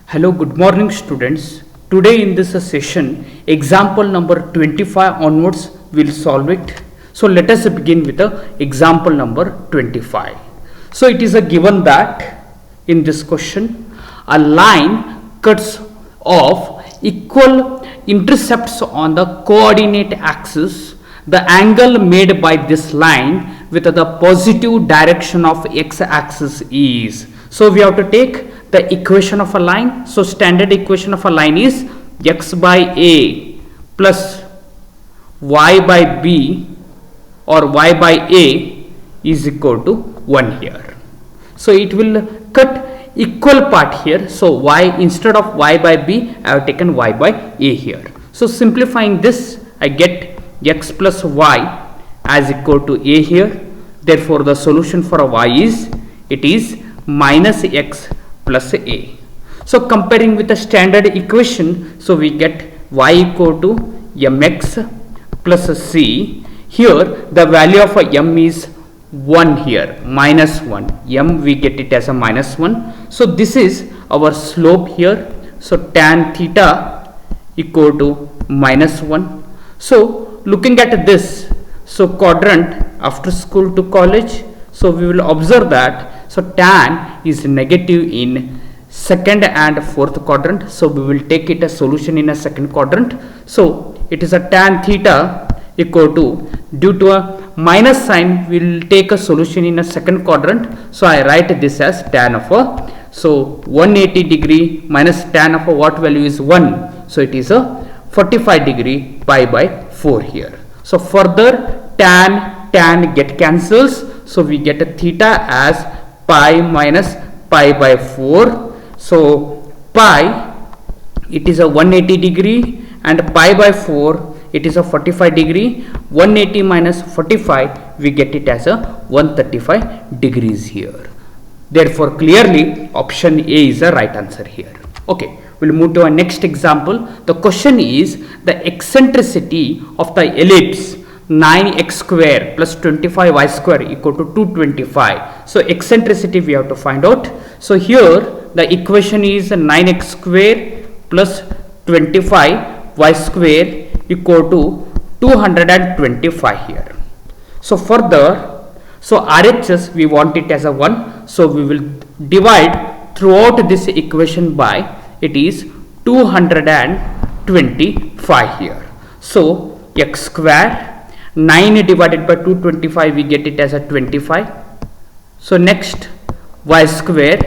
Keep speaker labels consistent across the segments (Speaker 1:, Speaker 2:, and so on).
Speaker 1: Hello, good morning students. Today in this session, example number 25 onwards, we'll solve it. So let us begin with the example number 25. So it is a given that in this question, a line cuts off equal intercepts on the coordinate axis. The angle made by this line with the positive direction of x-axis is. So we have to take the equation of a line. So standard equation of a line is x by a plus y by b or y by a is equal to 1 here. So it will cut equal part here. So y, instead of y by b, I have taken y by a here. So simplifying this, I get x plus y as equal to a here. Therefore the solution for a y is, it is minus x plus a. So comparing with the standard equation, so we get y equal to mx plus c. Here the value of a m is 1 here, minus 1. M we get it as a minus 1. So this is our slope here. So tan theta equal to minus 1. So looking at this, so quadrant after school to college, so we will observe that so tan is negative in second and fourth quadrant. So we will take it a solution in a second quadrant. So it is a tan theta equal to, due to a minus sign, we will take a solution in a second quadrant. So I write this as tan of a, so 180 degree minus tan of a what value is 1. So it is a 45 degree pi by 4 here. So further tan get cancels. So we get a theta as pi minus pi by 4. So pi, it is a 180 degree and pi by 4, it is a 45 degree. 180 minus 45, we get it as a 135 degrees here. Therefore clearly option A is the right answer here. Okay, we'll move to our next example. The question is the eccentricity of the ellipse 9x square plus 25y square equal to 225. So eccentricity we have to find out. So here the equation is 9x square plus 25y square equal to 225 here. So further, so RHS we want it as a 1. So we will divide throughout this equation by, it is 225 here. So x square, 9 divided by 225, we get it as a 25. So next y square,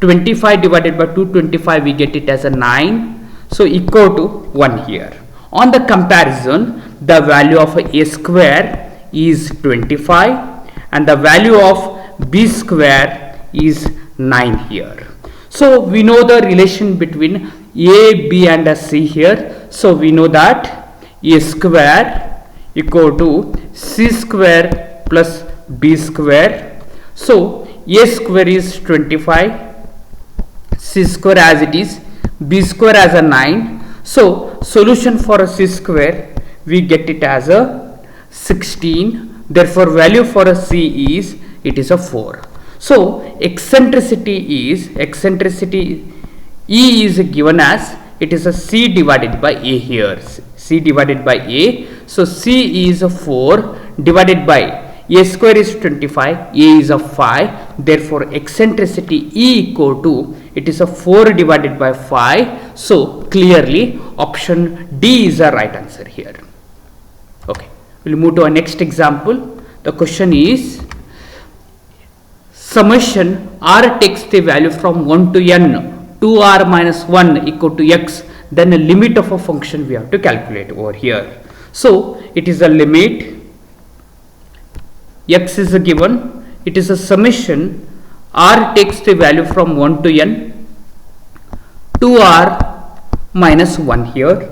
Speaker 1: 25 divided by 225, we get it as a 9. So equal to 1 here. On the comparison, the value of a square is 25 and the value of b square is 9 here. So we know the relation between a, b and a c here. So we know that a square equal to c square plus b square. So a square is 25, c square as it is, b square as a 9. So solution for a c square, we get it as a 16. Therefore value for a c is, it is a 4. So eccentricity E is given as, it is a c divided by a here, c divided by a. So c is a 4 divided by a square is 25, a is a 5. Therefore eccentricity E equal to, it is a 4 divided by 5. So clearly option D is the right answer here. Okay, we'll move to our next example. The question is summation r takes the value from 1 to n, 2r minus 1 equal to x. Then a limit of a function we have to calculate over here. So it is a limit, x is a given, it is a summation, r takes the value from 1 to n, 2r minus 1 here.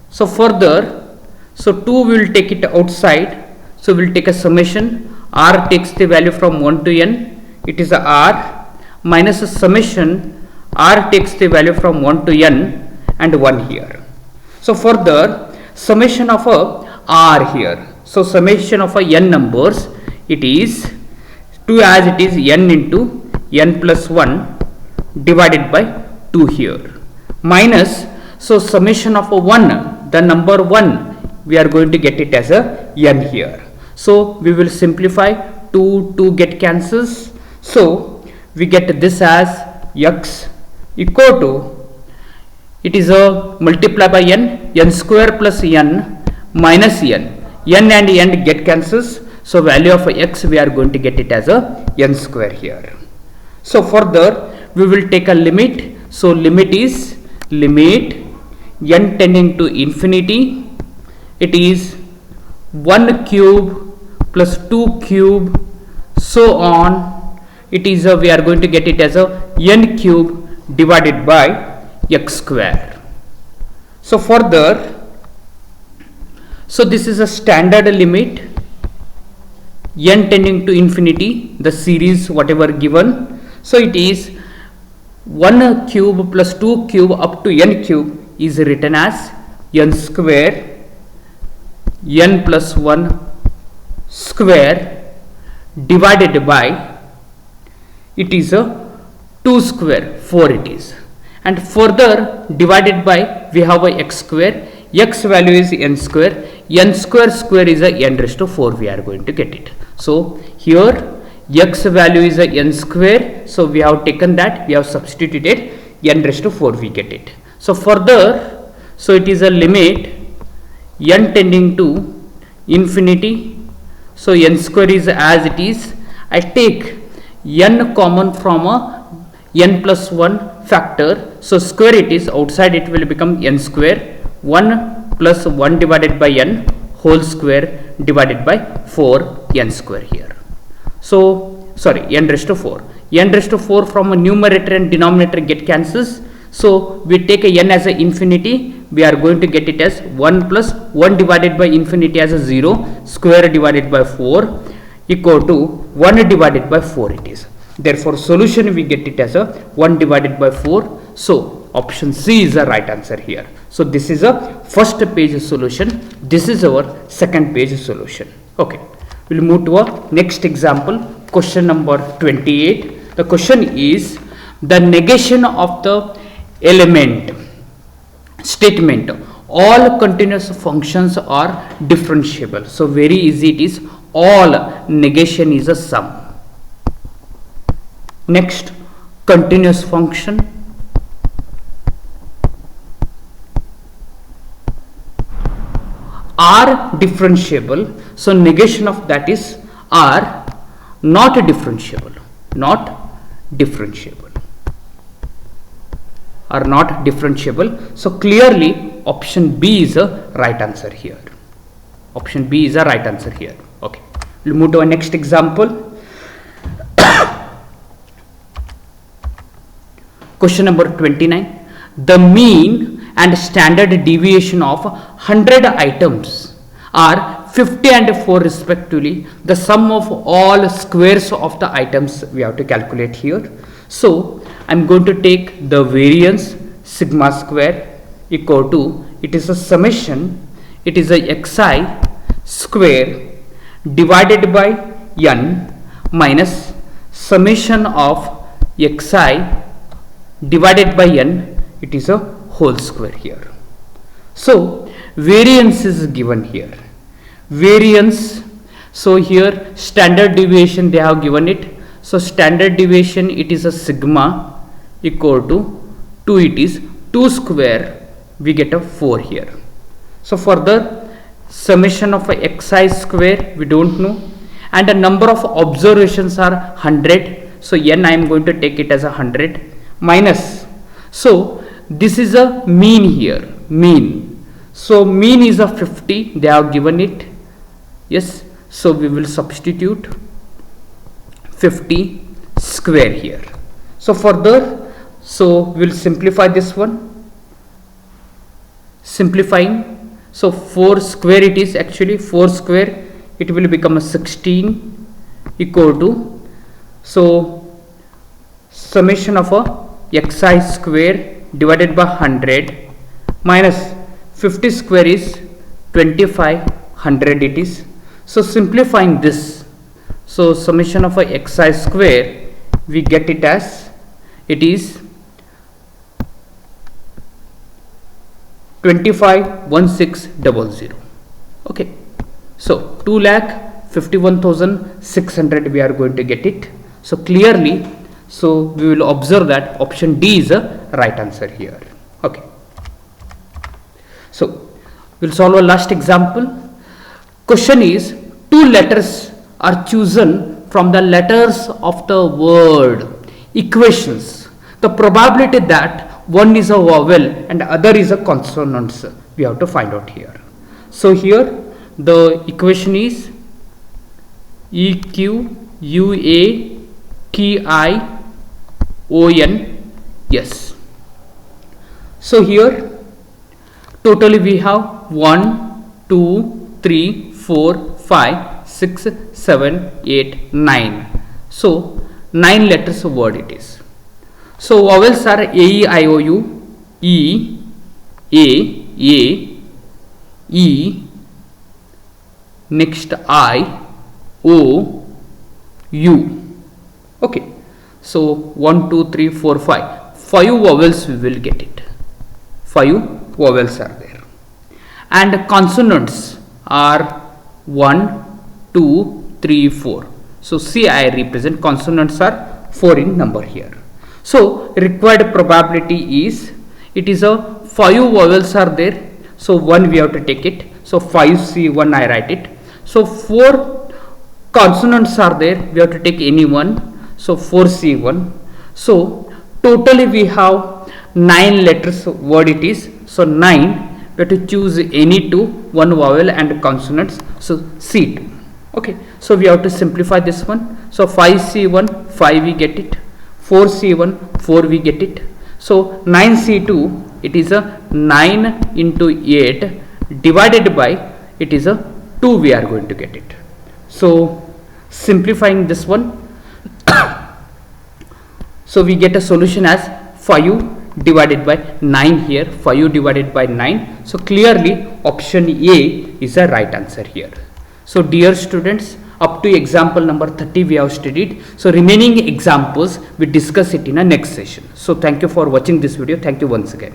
Speaker 1: So further, so 2 will take it outside. So we'll take a summation, r takes the value from 1 to n, it is a r minus a summation, r takes the value from 1 to n and 1 here. So further, summation of a r here. So summation of a n numbers, it is 2 as it is n into n plus 1 divided by 2 here. minus, so summation of a 1, the number 1, we are going to get it as a n here. So we will simplify, 2 get cancels, so we get this as x equal to, it is a multiply by n square plus n minus n and n get cancels, so value of x we are going to get it as a n square here. So further we will take a limit, so limit is limit n tending to infinity, it is 1 cube plus 2 cube so on, it is we are going to get it as a n cube divided by x square. So further, so this is a standard limit n tending to infinity, the series whatever given, so it is 1 cube plus 2 cube up to n cube is written as n square, n plus 1 square divided by, it is a 2 square, 4 it is, and further divided by we have a x square, x value is n square square is a n raised to 4 we are going to get it. So here x value is a n square, so we have taken that, we have substituted n raised to 4 we get it. So further, so it is a limit n tending to infinity, so n square is as it is, I take n common from a n plus 1 factor, so square it is, outside it will become n square, 1 plus 1 divided by n whole square divided by 4 n square here. So sorry, n raised to 4, n raised to 4 from a numerator and denominator get cancels, so we take a n as a infinity, we are going to get it as 1 plus 1 divided by infinity as a 0 square divided by 4 equal to 1 divided by 4 it is. Therefore solution we get it as a 1 divided by 4, so option C is the right answer here. So this is a first page solution, this is our second page solution. Okay, we'll move to a next example, question number 28. The question is the negation of the element statement, all continuous functions are differentiable. So very easy it is, all negation is a sum. Next, continuous function, are differentiable, so negation of that is are not differentiable, are not differentiable. So clearly option B is a right answer here. Option B is a right answer here. Okay, we'll move to our next example. Question number 29. The mean and standard deviation of 100 items are 50 and 4 respectively. The sum of all squares of the items we have to calculate here. So I'm going to take the variance sigma square equal to, it is a summation, it is a xi square divided by n minus summation of xi divided by n, it is a whole square here. So variance is given here, variance, so here standard deviation they have given it, so standard deviation it is a sigma equal to 2, it is 2 square, we get a 4 here. So further summation of a xi square we don't know, and the number of observations are 100, so n I am going to take it as 100 minus, so this is a mean here, mean, so mean is a 50 they have given it, yes, so we will substitute 50 square here. So further, so we will simplify this one, simplifying, so 4 square it is, actually 4 square it will become a 16 equal to, so summation of a xi square divided by 100 minus 50 square is 25, 100 it is. So simplifying this, so summation of a xi square we get it as, it is 251600. Okay, so 2,51,600 we are going to get it. So clearly, so we will observe that option D is a right answer here. Okay, so we'll solve a last example. Question is, two letters are chosen from the letters of the word. Equations. The probability that one is a vowel and other is a consonant, we have to find out here. So here the equation is E Q U A T I O N S. So here totally we have 1 2 3 4 5 6 7 8 9. So 9 letters of word it is. So vowels are A E I O U, E, A, E, next I, O, U. Okay, so 1 2 3 4 5 vowels we will get it. 5 vowels are there, and consonants are 1 2 3 4. So see, I represent consonants are 4 in number here. So required probability is, it is a 5 vowels are there, so 1 we have to take it, so 5C1 I write it. So 4 consonants are there, we have to take any one, so 4C1. So totally we have 9 letters word it is, so 9 we have to choose any two, one vowel and consonants, so C2. Okay, so we have to simplify this one. So 5C1 5 we get it, 4C1 4 we get it. So 9C2, it is a 9 into 8 divided by, it is a 2 we are going to get it. So simplifying this one, so we get a solution as 5 divided by 9 here, 5 divided by 9. So clearly option A is the right answer here. So dear students, up to example number 30 we have studied. So remaining examples we discuss it in a next session. So thank you for watching this video. Thank you once again.